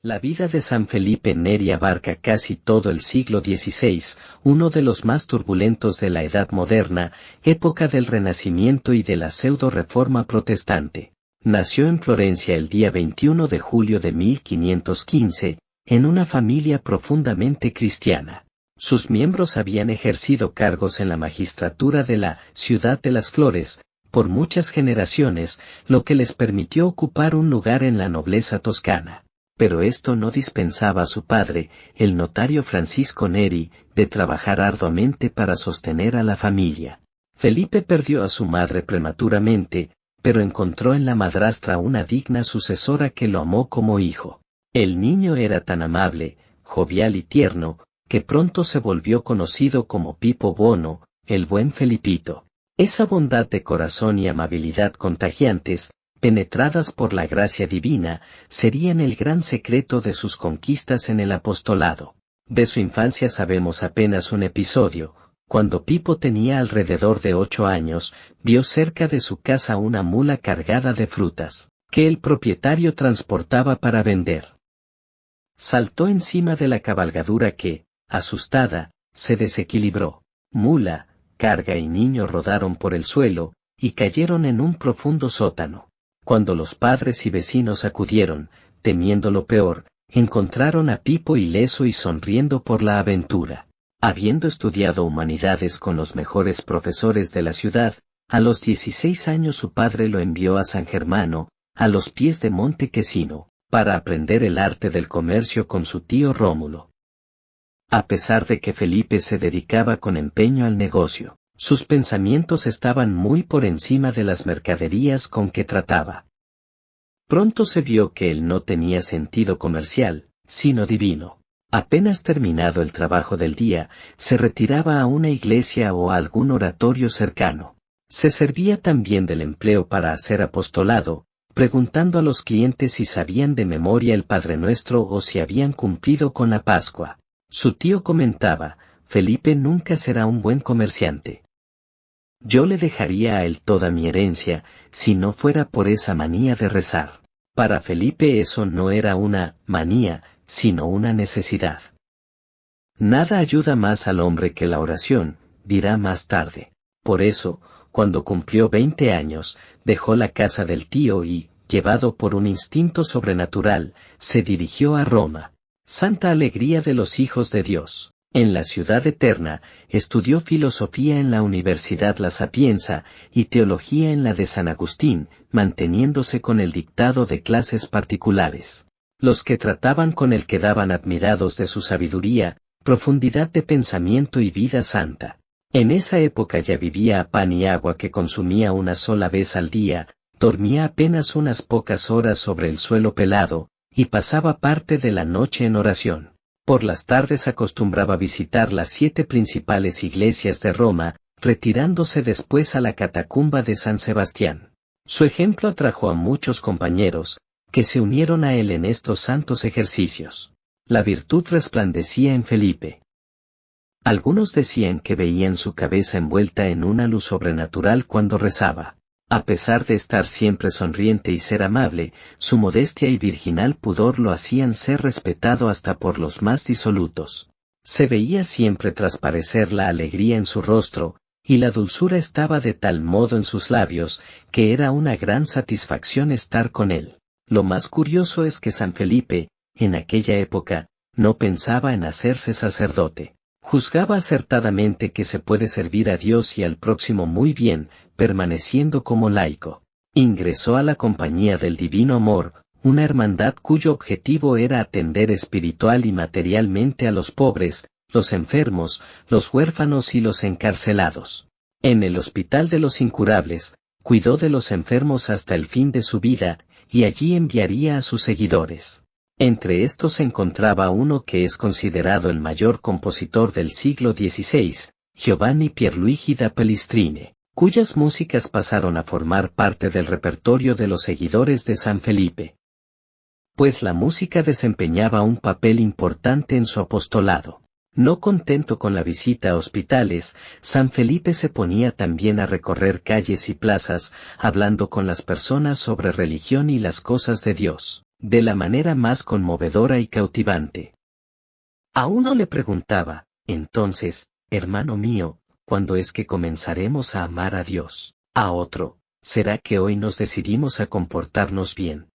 La vida de San Felipe Neri abarca casi todo el siglo XVI, uno de los más turbulentos de la Edad Moderna, época del Renacimiento y de la pseudo-reforma protestante. Nació en Florencia el día 21 de julio de 1515, en una familia profundamente cristiana. Sus miembros habían ejercido cargos en la magistratura de la Ciudad de las Flores, por muchas generaciones, lo que les permitió ocupar un lugar en la nobleza toscana. Pero esto no dispensaba a su padre, el notario Francisco Neri, de trabajar arduamente para sostener a la familia. Felipe perdió a su madre prematuramente, pero encontró en la madrastra una digna sucesora que lo amó como hijo. El niño era tan amable, jovial y tierno, que pronto se volvió conocido como Pipo Buono, el buen Felipito. Esa bondad de corazón y amabilidad contagiantes, penetradas por la gracia divina, serían el gran secreto de sus conquistas en el apostolado. De su infancia sabemos apenas un episodio. Cuando Pipo tenía alrededor de 8 años, vio cerca de su casa una mula cargada de frutas, que el propietario transportaba para vender. Saltó encima de la cabalgadura que, asustada, se desequilibró. Mula, carga y niño rodaron por el suelo, y cayeron en un profundo sótano. Cuando los padres y vecinos acudieron, temiendo lo peor, encontraron a Pipo ileso y sonriendo por la aventura. Habiendo estudiado humanidades con los mejores profesores de la ciudad, a los 16 años su padre lo envió a San Germano, a los pies de Monte Quecino, para aprender el arte del comercio con su tío Rómulo. A pesar de que Felipe se dedicaba con empeño al negocio, sus pensamientos estaban muy por encima de las mercaderías con que trataba. Pronto se vio que él no tenía sentido comercial, sino divino. Apenas terminado el trabajo del día, se retiraba a una iglesia o a algún oratorio cercano. Se servía también del empleo para hacer apostolado, preguntando a los clientes si sabían de memoria el Padre Nuestro o si habían cumplido con la Pascua. Su tío comentaba: Felipe nunca será un buen comerciante. Yo le dejaría a él toda mi herencia, si no fuera por esa manía de rezar. Para Felipe eso no era una manía, sino una necesidad. Nada ayuda más al hombre que la oración, dirá más tarde. Por eso, cuando cumplió 20 años, dejó la casa del tío y, llevado por un instinto sobrenatural, se dirigió a Roma. Santa alegría de los hijos de Dios. En la ciudad eterna, estudió filosofía en la Universidad La Sapienza y teología en la de San Agustín, manteniéndose con el dictado de clases particulares. Los que trataban con él quedaban admirados de su sabiduría, profundidad de pensamiento y vida santa. En esa época ya vivía a pan y agua que consumía una sola vez al día, dormía apenas unas pocas horas sobre el suelo pelado, y pasaba parte de la noche en oración. Por las tardes acostumbraba visitar las 7 principales iglesias de Roma, retirándose después a la catacumba de San Sebastián. Su ejemplo atrajo a muchos compañeros, que se unieron a él en estos santos ejercicios. La virtud resplandecía en Felipe. Algunos decían que veían su cabeza envuelta en una luz sobrenatural cuando rezaba. A pesar de estar siempre sonriente y ser amable, su modestia y virginal pudor lo hacían ser respetado hasta por los más disolutos. Se veía siempre trasparecer la alegría en su rostro, y la dulzura estaba de tal modo en sus labios, que era una gran satisfacción estar con él. Lo más curioso es que San Felipe, en aquella época, no pensaba en hacerse sacerdote. Juzgaba acertadamente que se puede servir a Dios y al próximo muy bien, permaneciendo como laico. Ingresó a la Compañía del Divino Amor, una hermandad cuyo objetivo era atender espiritual y materialmente a los pobres, los enfermos, los huérfanos y los encarcelados. En el Hospital de los Incurables, cuidó de los enfermos hasta el fin de su vida, y allí enviaría a sus seguidores. Entre estos se encontraba uno que es considerado el mayor compositor del siglo XVI, Giovanni Pierluigi da Pellistrine, cuyas músicas pasaron a formar parte del repertorio de los seguidores de San Felipe. Pues la música desempeñaba un papel importante en su apostolado. No contento con la visita a hospitales, San Felipe se ponía también a recorrer calles y plazas, hablando con las personas sobre religión y las cosas de Dios. de la manera más conmovedora y cautivante. A uno le preguntaba, entonces, hermano mío, ¿cuándo es que comenzaremos a amar a Dios? A otro, ¿será que hoy nos decidimos a comportarnos bien?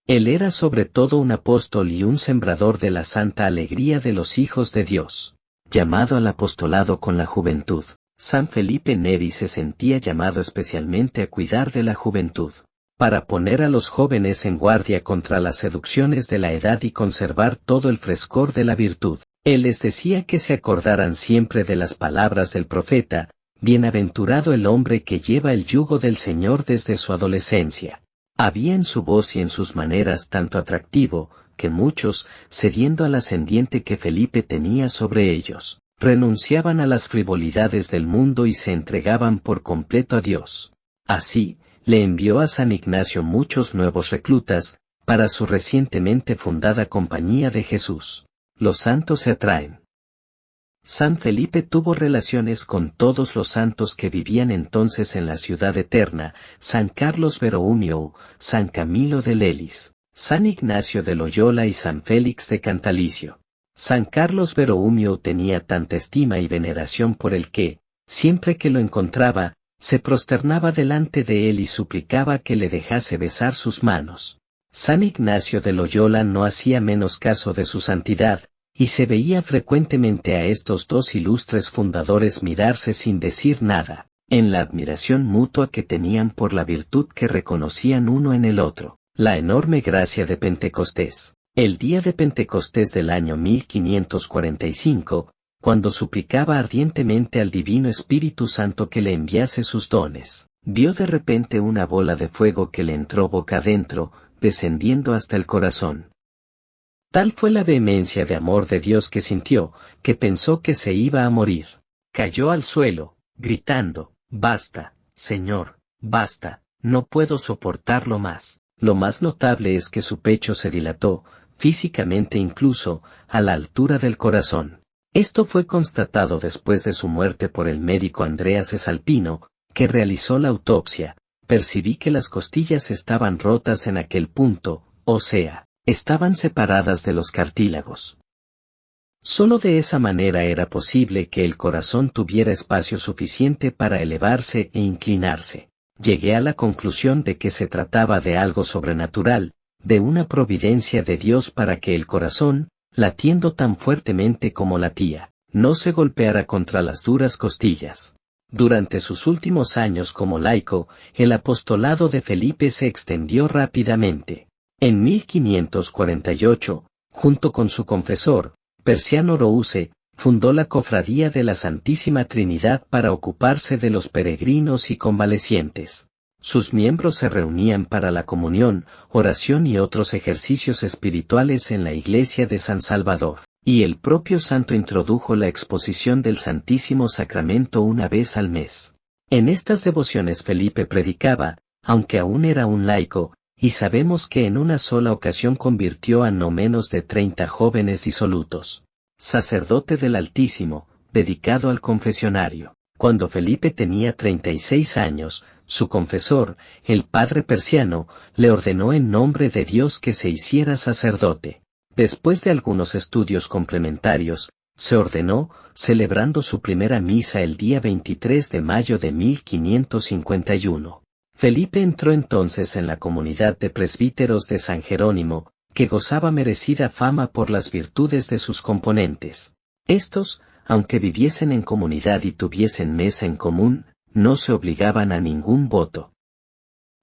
Él era sobre todo un apóstol y un sembrador de la santa alegría de los hijos de Dios, llamado al apostolado con la juventud. San Felipe Neri se sentía llamado especialmente a cuidar de la juventud, para poner a los jóvenes en guardia contra las seducciones de la edad y conservar todo el frescor de la virtud. Él les decía que se acordaran siempre de las palabras del profeta: bienaventurado el hombre que lleva el yugo del Señor desde su adolescencia. Había en su voz y en sus maneras tanto atractivo, que muchos, cediendo al ascendiente que Felipe tenía sobre ellos, renunciaban a las frivolidades del mundo y se entregaban por completo a Dios. Así, le envió a San Ignacio muchos nuevos reclutas, para su recientemente fundada Compañía de Jesús. Los santos se atraen. San Felipe tuvo relaciones con todos los santos que vivían entonces en la ciudad eterna: San Carlos Borromeo, San Camilo de Lelis, San Ignacio de Loyola y San Félix de Cantalicio. San Carlos Borromeo tenía tanta estima y veneración por él que, siempre que lo encontraba, se prosternaba delante de él y suplicaba que le dejase besar sus manos. San Ignacio de Loyola no hacía menos caso de su santidad, y se veía frecuentemente a estos dos ilustres fundadores mirarse sin decir nada, en la admiración mutua que tenían por la virtud que reconocían uno en el otro. La enorme gracia de Pentecostés. El día de Pentecostés del año 1545, cuando suplicaba ardientemente al Divino Espíritu Santo que le enviase sus dones, vio de repente una bola de fuego que le entró boca adentro, descendiendo hasta el corazón. Tal fue la vehemencia de amor de Dios que sintió, que pensó que se iba a morir. Cayó al suelo, gritando: «Basta, Señor, basta, no puedo soportarlo más». Lo más notable es que su pecho se dilató, físicamente incluso, a la altura del corazón. Esto fue constatado después de su muerte por el médico Andrea Cesalpino, que realizó la autopsia. Percibí que las costillas estaban rotas en aquel punto, o sea, estaban separadas de los cartílagos. Solo de esa manera era posible que el corazón tuviera espacio suficiente para elevarse e inclinarse. Llegué a la conclusión de que se trataba de algo sobrenatural, de una providencia de Dios para que el corazón, latiendo tan fuertemente como latía, no se golpeara contra las duras costillas. Durante sus últimos años como laico, el apostolado de Felipe se extendió rápidamente. En 1548, junto con su confesor, Persiano Rouse, fundó la Cofradía de la Santísima Trinidad para ocuparse de los peregrinos y convalecientes. Sus miembros se reunían para la comunión, oración y otros ejercicios espirituales en la iglesia de San Salvador, y el propio santo introdujo la exposición del Santísimo Sacramento una vez al mes. En estas devociones Felipe predicaba, aunque aún era un laico, y sabemos que en una sola ocasión convirtió a no menos de 30 jóvenes disolutos. Sacerdote del Altísimo, dedicado al confesionario. Cuando Felipe tenía 36 años, su confesor, el padre Persiano, le ordenó en nombre de Dios que se hiciera sacerdote. Después de algunos estudios complementarios, se ordenó, celebrando su primera misa el día 23 de mayo de 1551. Felipe entró entonces en la comunidad de presbíteros de San Jerónimo, que gozaba merecida fama por las virtudes de sus componentes. Estos, aunque viviesen en comunidad y tuviesen mesa en común, no se obligaban a ningún voto.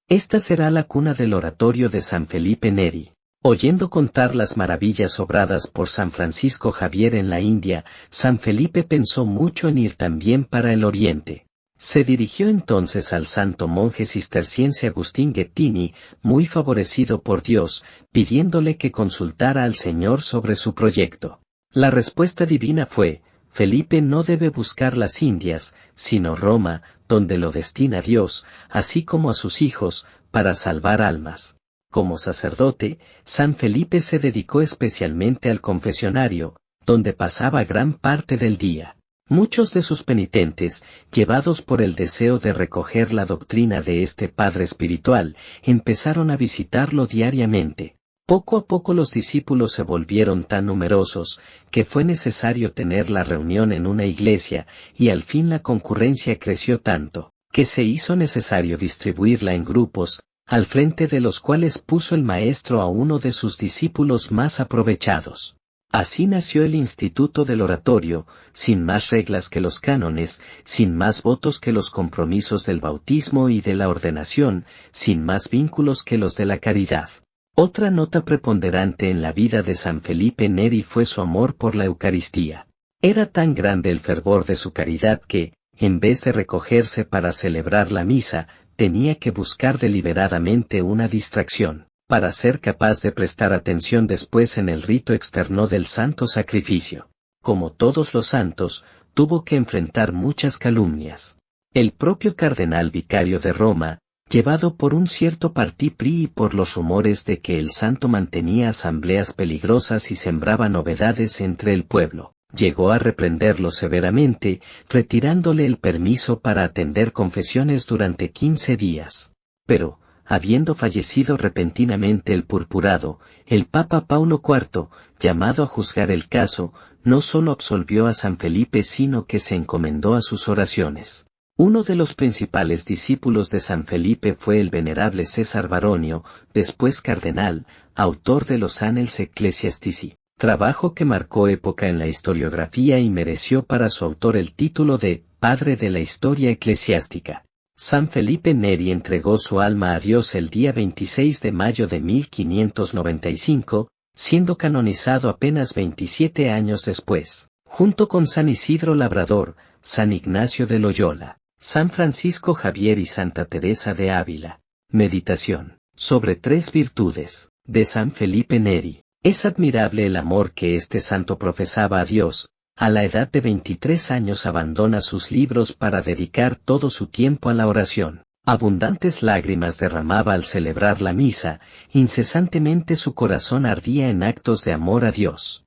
Esta será la cuna del oratorio de San Felipe Neri. Oyendo contar las maravillas obradas por San Francisco Javier en la India, San Felipe pensó mucho en ir también para el Oriente. Se dirigió entonces al santo monje cisterciense Agustín Ghettini, muy favorecido por Dios, pidiéndole que consultara al Señor sobre su proyecto. La respuesta divina fue: Felipe no debe buscar las Indias, sino Roma, donde lo destina Dios, así como a sus hijos, para salvar almas. Como sacerdote, San Felipe se dedicó especialmente al confesionario, donde pasaba gran parte del día. Muchos de sus penitentes, llevados por el deseo de recoger la doctrina de este padre espiritual, empezaron a visitarlo diariamente. Poco a poco los discípulos se volvieron tan numerosos, que fue necesario tener la reunión en una iglesia, y al fin la concurrencia creció tanto, que se hizo necesario distribuirla en grupos, al frente de los cuales puso el maestro a uno de sus discípulos más aprovechados. Así nació el Instituto del Oratorio, sin más reglas que los cánones, sin más votos que los compromisos del bautismo y de la ordenación, sin más vínculos que los de la caridad. Otra nota preponderante en la vida de San Felipe Neri fue su amor por la Eucaristía. Era tan grande el fervor de su caridad que, en vez de recogerse para celebrar la misa, tenía que buscar deliberadamente una distracción, para ser capaz de prestar atención después en el rito externo del santo sacrificio. Como todos los santos, tuvo que enfrentar muchas calumnias. El propio cardenal vicario de Roma, llevado por un cierto partipri y por los rumores de que el santo mantenía asambleas peligrosas y sembraba novedades entre el pueblo, llegó a reprenderlo severamente, retirándole el permiso para atender confesiones durante 15 días. Pero, habiendo fallecido repentinamente el purpurado, el Papa Paulo IV, llamado a juzgar el caso, no solo absolvió a San Felipe sino que se encomendó a sus oraciones. Uno de los principales discípulos de San Felipe fue el venerable César Baronio, después cardenal, autor de los Annales Ecclesiastici, trabajo que marcó época en la historiografía y mereció para su autor el título de Padre de la Historia Eclesiástica. San Felipe Neri entregó su alma a Dios el día 26 de mayo de 1595, siendo canonizado apenas 27 años después, junto con San Isidro Labrador, San Ignacio de Loyola, San Francisco Javier y Santa Teresa de Ávila. Meditación sobre 3 virtudes de San Felipe Neri. Es admirable el amor que este santo profesaba a Dios. A la edad de 23 años abandona sus libros para dedicar todo su tiempo a la oración. Abundantes lágrimas derramaba al celebrar la misa, incesantemente su corazón ardía en actos de amor a Dios.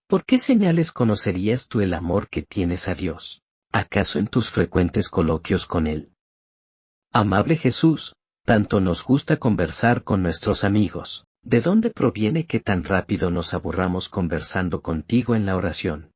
¿Por qué señales conocerías tú el amor que tienes a Dios? ¿Acaso en tus frecuentes coloquios con Él? Amable Jesús, tanto nos gusta conversar con nuestros amigos. ¿De dónde proviene que tan rápido nos aburramos conversando contigo en la oración?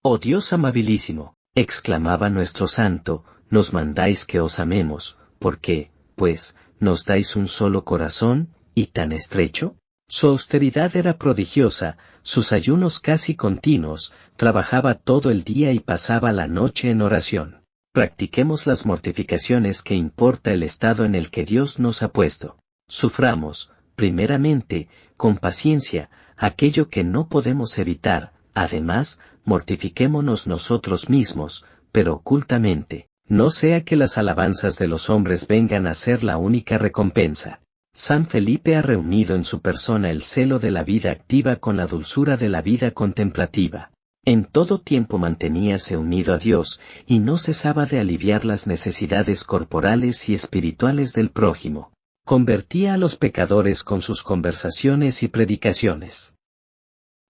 Oh Dios amabilísimo, exclamaba nuestro santo, nos mandáis que os amemos, ¿por qué, pues, nos dais un solo corazón, y tan estrecho? Su austeridad era prodigiosa, sus ayunos casi continuos, trabajaba todo el día y pasaba la noche en oración. Practiquemos las mortificaciones que importa el estado en el que Dios nos ha puesto. Suframos, primeramente, con paciencia, aquello que no podemos evitar, además, mortifiquémonos nosotros mismos, pero ocultamente, no sea que las alabanzas de los hombres vengan a ser la única recompensa. San Felipe ha reunido en su persona el celo de la vida activa con la dulzura de la vida contemplativa. En todo tiempo manteníase unido a Dios, y no cesaba de aliviar las necesidades corporales y espirituales del prójimo. Convertía a los pecadores con sus conversaciones y predicaciones.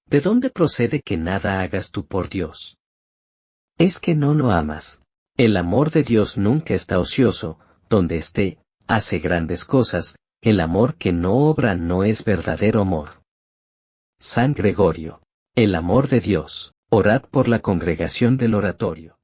¿De dónde procede que nada hagas tú por Dios? Es que no lo amas. El amor de Dios nunca está ocioso, donde esté, hace grandes cosas. El amor que no obra no es verdadero amor. San Gregorio. El amor de Dios. Orad por la congregación del oratorio.